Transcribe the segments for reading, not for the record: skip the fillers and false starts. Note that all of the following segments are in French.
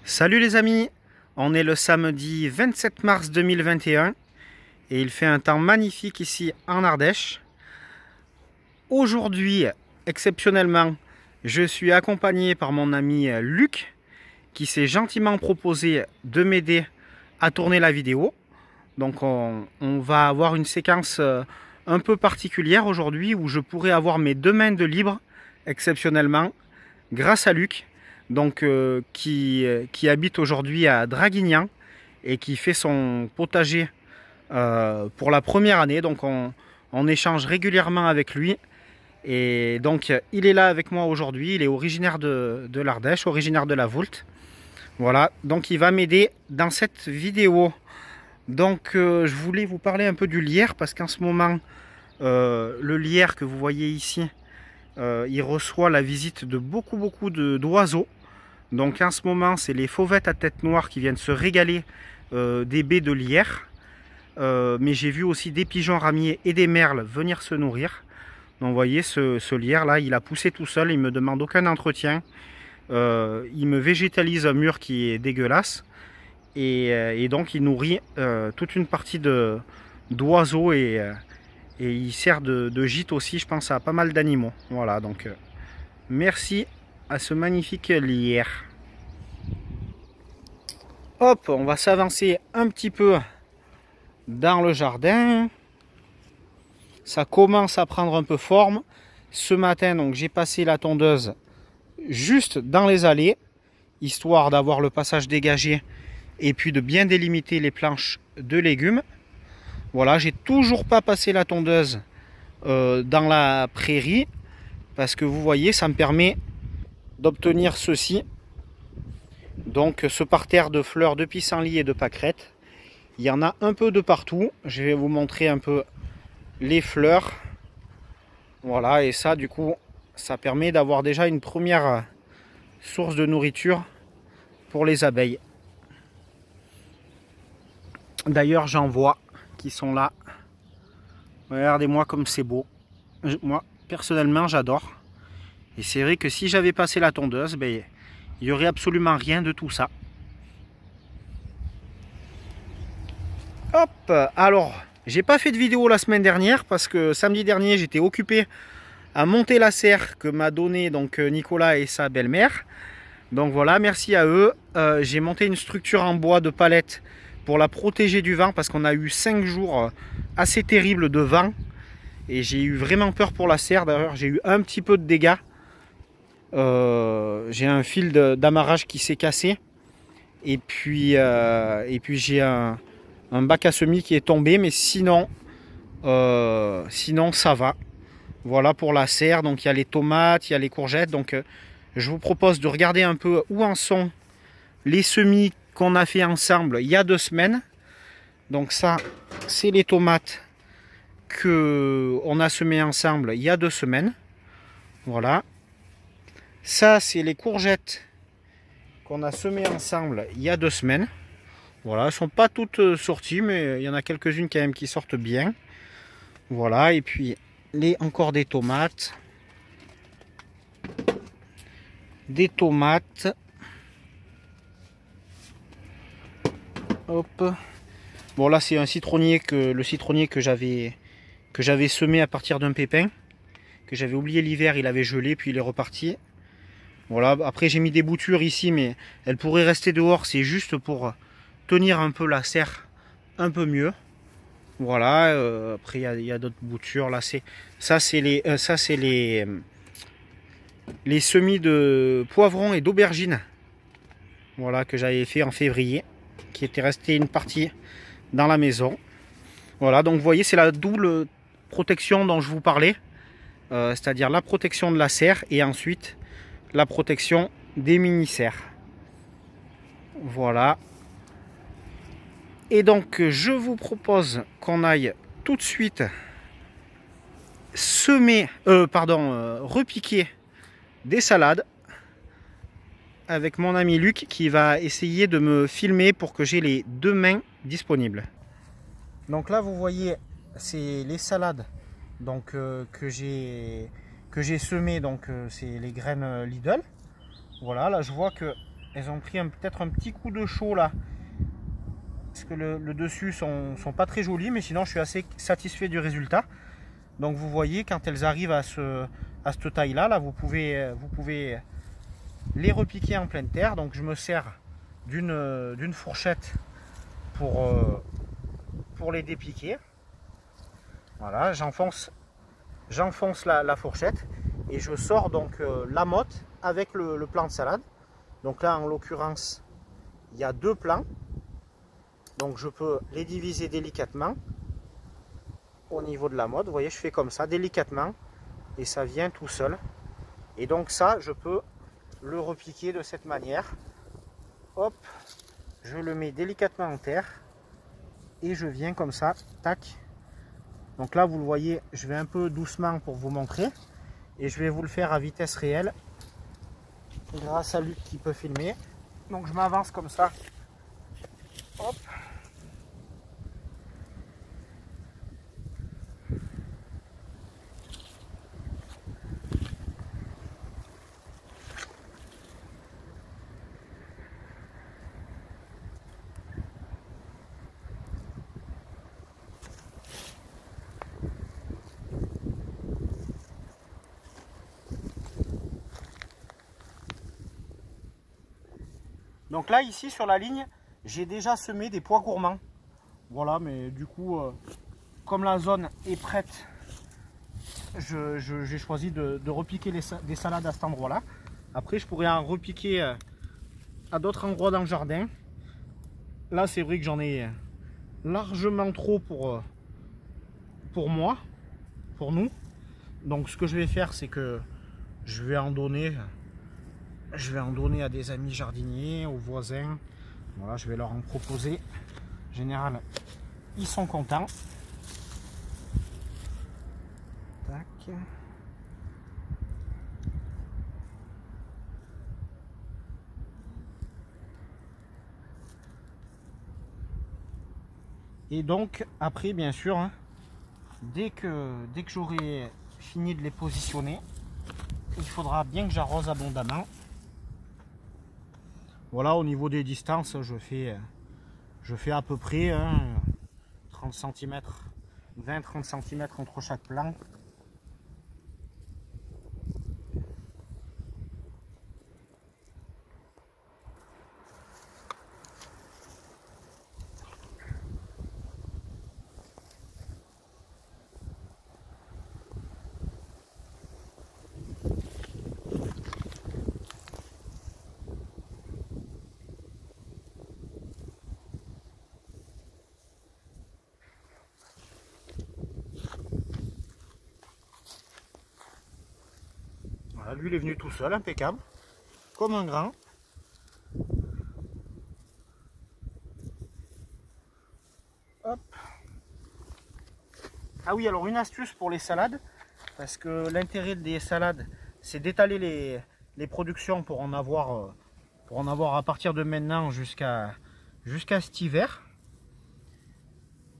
Salut les amis, on est le samedi 27 mars 2021 et il fait un temps magnifique ici en Ardèche. Aujourd'hui, exceptionnellement, je suis accompagné par mon ami Luc qui s'est gentiment proposé de m'aider à tourner la vidéo. Donc on va avoir une séquence un peu particulière aujourd'hui où je pourrai avoir mes 2 mains de libre exceptionnellement grâce à Luc. Donc qui habite aujourd'hui à Draguignan et qui fait son potager pour la première année. Donc on échange régulièrement avec lui. Et donc il est là avec moi aujourd'hui. Il est originaire de l'Ardèche, originaire de la Voulte. Voilà, donc il va m'aider dans cette vidéo. Donc je voulais vous parler un peu du lierre parce qu'en ce moment, le lierre que vous voyez ici, il reçoit la visite de beaucoup d'oiseaux. Donc en ce moment, c'est les fauvettes à tête noire qui viennent se régaler des baies de lierre. Mais j'ai vu aussi des pigeons ramiers et des merles venir se nourrir. Donc vous voyez, ce lierre là, il a poussé tout seul, il ne me demande aucun entretien. Il me végétalise un mur qui est dégueulasse. Et donc il nourrit toute une partie d'oiseaux et il sert de gîte aussi, je pense, à pas mal d'animaux. Voilà, donc merci à ce magnifique lierre. Hop, on va s'avancer un petit peu dans le jardin. Ça commence à prendre un peu forme. Ce matin, donc j'ai passé la tondeuse juste dans les allées, histoire d'avoir le passage dégagé et puis de bien délimiter les planches de légumes. Voilà, j'ai toujours pas passé la tondeuse dans la prairie parce que vous voyez, ça me permet d'obtenir ceci. Donc ce parterre de fleurs de pissenlit et de pâquerettes. Il y en a un peu de partout. Je vais vous montrer un peu les fleurs. Voilà, et ça du coup, ça permet d'avoir déjà une première source de nourriture pour les abeilles. D'ailleurs, j'en vois qui sont là. Regardez-moi comme c'est beau. Moi, personnellement, j'adore. Et c'est vrai que si j'avais passé la tondeuse, ben, il n'y aurait absolument rien de tout ça. Hop, alors, j'ai pas fait de vidéo la semaine dernière parce que samedi dernier, j'étais occupé à monter la serre que m'a donné donc Nicolas et sa belle-mère. Donc voilà, merci à eux. J'ai monté une structure en bois de palette pour la protéger du vent parce qu'on a eu 5 jours assez terribles de vent et j'ai eu vraiment peur pour la serre. D'ailleurs, j'ai eu un petit peu de dégâts. J'ai un fil d'amarrage qui s'est cassé et puis j'ai un bac à semis qui est tombé, mais sinon ça va. Voilà pour la serre. Donc il y a les tomates, il y a les courgettes. Donc je vous propose de regarder un peu où en sont les semis qu'on a fait ensemble il y a 2 semaines. Donc ça, c'est les tomates que on a semées ensemble il y a 2 semaines. Voilà. Ça, c'est les courgettes qu'on a semées ensemble il y a 2 semaines. Voilà, elles ne sont pas toutes sorties, mais il y en a quelques-unes quand même qui sortent bien. Voilà, et puis encore des tomates. Des tomates. Hop. Bon, là, c'est un citronnier le citronnier que j'avais semé à partir d'un pépin. Que j'avais oublié l'hiver, il avait gelé, puis il est reparti. Voilà, après j'ai mis des boutures ici, mais elles pourraient rester dehors, c'est juste pour tenir un peu la serre un peu mieux. Voilà, après il y a d'autres boutures. Là, ça c'est les semis de poivrons et d'aubergines. Voilà, que j'avais fait en février, qui était resté une partie dans la maison. Voilà, donc vous voyez, c'est la double protection dont je vous parlais, c'est-à-dire la protection de la serre et ensuite la protection des mini-serres. Voilà. Et donc je vous propose qu'on aille tout de suite repiquer des salades avec mon ami Luc qui va essayer de me filmer pour que j'ai les 2 mains disponibles. Donc là vous voyez, c'est les salades donc que j'ai semées, donc c'est les graines Lidl. Voilà, là je vois que elles ont pris peut-être un petit coup de chaud là. Parce que le dessus sont pas très jolies, mais sinon je suis assez satisfait du résultat. Donc vous voyez, quand elles arrivent à cette taille là, vous pouvez les repiquer en pleine terre. Donc je me sers d'une fourchette pour les dépiquer. Voilà, j'enfonce la fourchette et je sors donc la motte avec le plant de salade. Donc là en l'occurrence il y a 2 plants. Donc je peux les diviser délicatement au niveau de la motte. Vous voyez, je fais comme ça délicatement et ça vient tout seul. Et donc ça, je peux le repiquer de cette manière. Hop, je le mets délicatement en terre et je viens comme ça, tac. Donc là, vous le voyez, je vais un peu doucement pour vous montrer et je vais vous le faire à vitesse réelle grâce à Luc qui peut filmer. Donc je m'avance comme ça. Hop. Donc là, ici, sur la ligne, j'ai déjà semé des pois gourmands. Voilà, mais du coup, comme la zone est prête, j'ai choisi de repiquer des salades à cet endroit-là. Après, je pourrais en repiquer à d'autres endroits dans le jardin. Là, c'est vrai que j'en ai largement trop pour moi, pour nous. Donc, ce que je vais faire, c'est que je vais en donner à des amis jardiniers, aux voisins. Voilà, je vais leur en proposer. En général, ils sont contents. Tac. Et donc, après, bien sûr, hein, dès que j'aurai fini de les positionner, il faudra bien que j'arrose abondamment. Voilà, au niveau des distances, je fais à peu près 30 cm, 20-30 cm entre chaque plant. Voilà, lui il est venu tout seul, impeccable, comme un grand. Hop. Ah oui, alors une astuce pour les salades, parce que l'intérêt des salades, c'est d'étaler les productions pour en avoir à partir de maintenant jusqu'à cet hiver.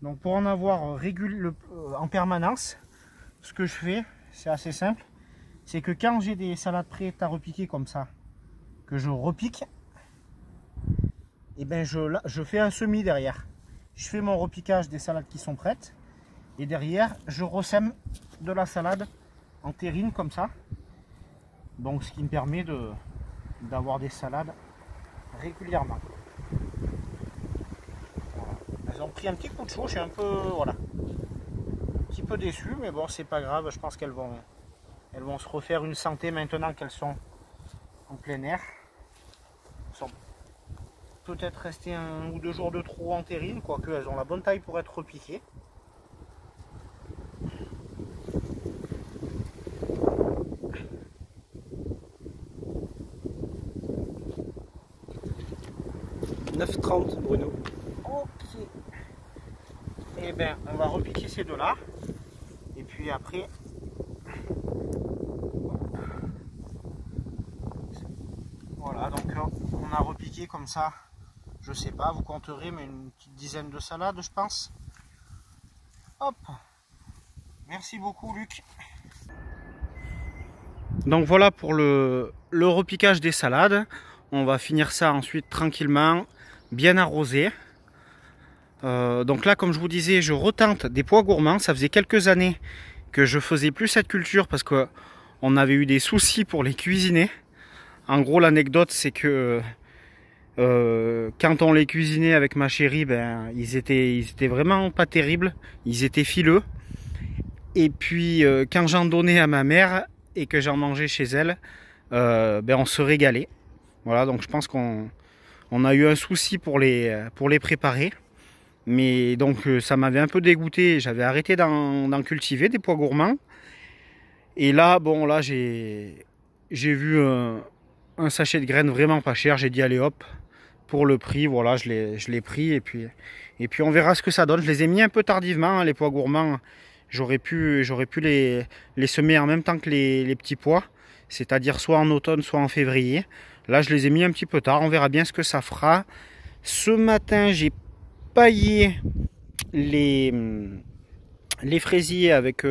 Donc pour en avoir en permanence, ce que je fais, c'est assez simple. C'est que quand j'ai des salades prêtes à repiquer comme ça, que je repique, et ben je fais un semis derrière. Je fais mon repiquage des salades qui sont prêtes. Et derrière, je ressème de la salade en terrine comme ça. Donc ce qui me permet d'avoir des salades régulièrement. Voilà. Elles ont pris un petit coup de chaud, je suis un petit peu déçu, mais bon, c'est pas grave, je pense qu'elles vont se refaire une santé maintenant qu'elles sont en plein air. Elles sont peut-être restées 1 ou 2 jours de trop en terrine, quoique elles ont la bonne taille pour être repiquées. Bruno. Ok. Et bien, on va repiquer ces deux-là. Et puis après, voilà, donc on a repiqué comme ça, je sais pas, vous compterez, mais une petite dizaine de salades, je pense. Hop. Merci beaucoup, Luc. Donc voilà pour le repiquage des salades. On va finir ça ensuite tranquillement, bien arrosé. Donc là, comme je vous disais, je retente des pois gourmands. Ça faisait quelques années que je faisais plus cette culture parce qu'on avait eu des soucis pour les cuisiner. En gros, l'anecdote, c'est que quand on les cuisinait avec ma chérie, ben, ils étaient vraiment pas terribles. Ils étaient fileux. Et puis, quand j'en donnais à ma mère et que j'en mangeais chez elle, ben, on se régalait. Voilà, donc je pense qu'on a eu un souci pour les préparer. Mais donc ça m'avait un peu dégoûté. J'avais arrêté d'en cultiver des pois gourmands. Et là, bon, là j'ai vu un sachet de graines vraiment pas cher. J'ai dit allez hop, pour le prix, voilà, je l'ai pris. Et puis on verra ce que ça donne. Je les ai mis un peu tardivement, hein, les pois gourmands. J'aurais pu les semer en même temps que les petits pois. C'est-à-dire soit en automne, soit en février. Là, je les ai mis un petit peu tard. On verra bien ce que ça fera. Ce matin, j'ai paillé les fraisiers avec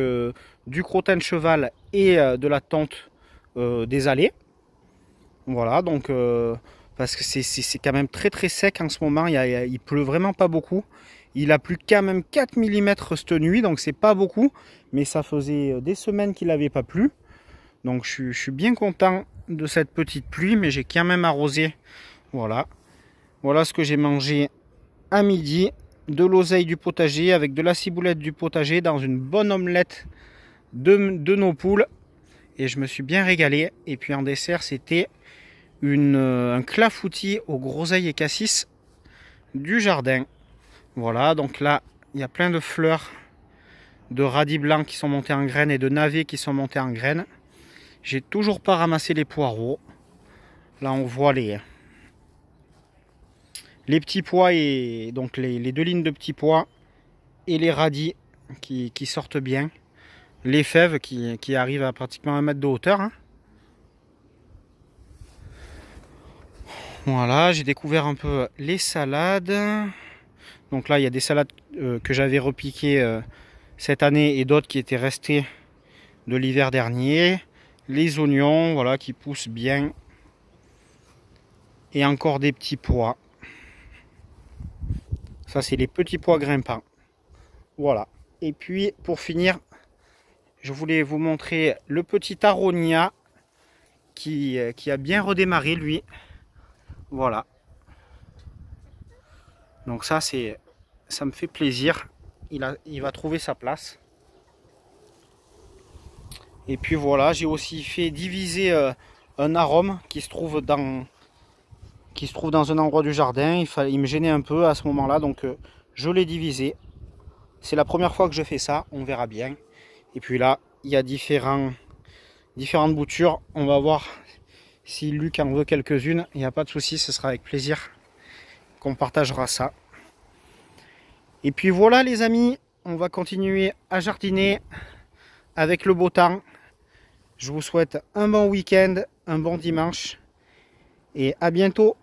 du crottin de cheval et de la tonte des allées. Voilà, donc parce que c'est quand même très très sec en ce moment. Il pleut vraiment pas beaucoup. Il a plu quand même 4 mm cette nuit, donc c'est pas beaucoup, mais ça faisait des semaines qu'il n'avait pas plu. Donc je suis bien content de cette petite pluie, mais j'ai quand même arrosé. Voilà, voilà ce que j'ai mangé à midi. De l'oseille du potager avec de la ciboulette du potager dans une bonne omelette de nos poules. Et je me suis bien régalé. Et puis en dessert, c'était un clafoutis aux groseilles et cassis du jardin. Voilà, donc là, il y a plein de fleurs de radis blancs qui sont montés en graines et de navets qui sont montés en graines. J'ai toujours pas ramassé les poireaux. Là, on voit les petits pois et donc les 2 lignes de petits pois et les radis qui sortent bien. Les fèves qui arrivent à pratiquement 1 mètre de hauteur. Hein. Voilà, j'ai découvert un peu les salades. Donc là, il y a des salades que j'avais repiquées cette année et d'autres qui étaient restées de l'hiver dernier. Les oignons, voilà, qui poussent bien. Et encore des petits pois. Ça, c'est les petits pois grimpants. Voilà. Et puis, pour finir, je voulais vous montrer le petit aronia qui a bien redémarré, lui. Voilà. Donc ça me fait plaisir. Il va trouver sa place. Et puis voilà, j'ai aussi fait diviser un arôme qui se trouve dans un endroit du jardin. Il me gênait un peu à ce moment-là, donc je l'ai divisé. C'est la première fois que je fais ça, on verra bien. Et puis là, il y a différentes boutures. On va voir si Luc en veut quelques-unes. Il n'y a pas de souci, ce sera avec plaisir qu'on partagera ça. Et puis voilà les amis, on va continuer à jardiner avec le beau temps. Je vous souhaite un bon week-end, un bon dimanche et à bientôt.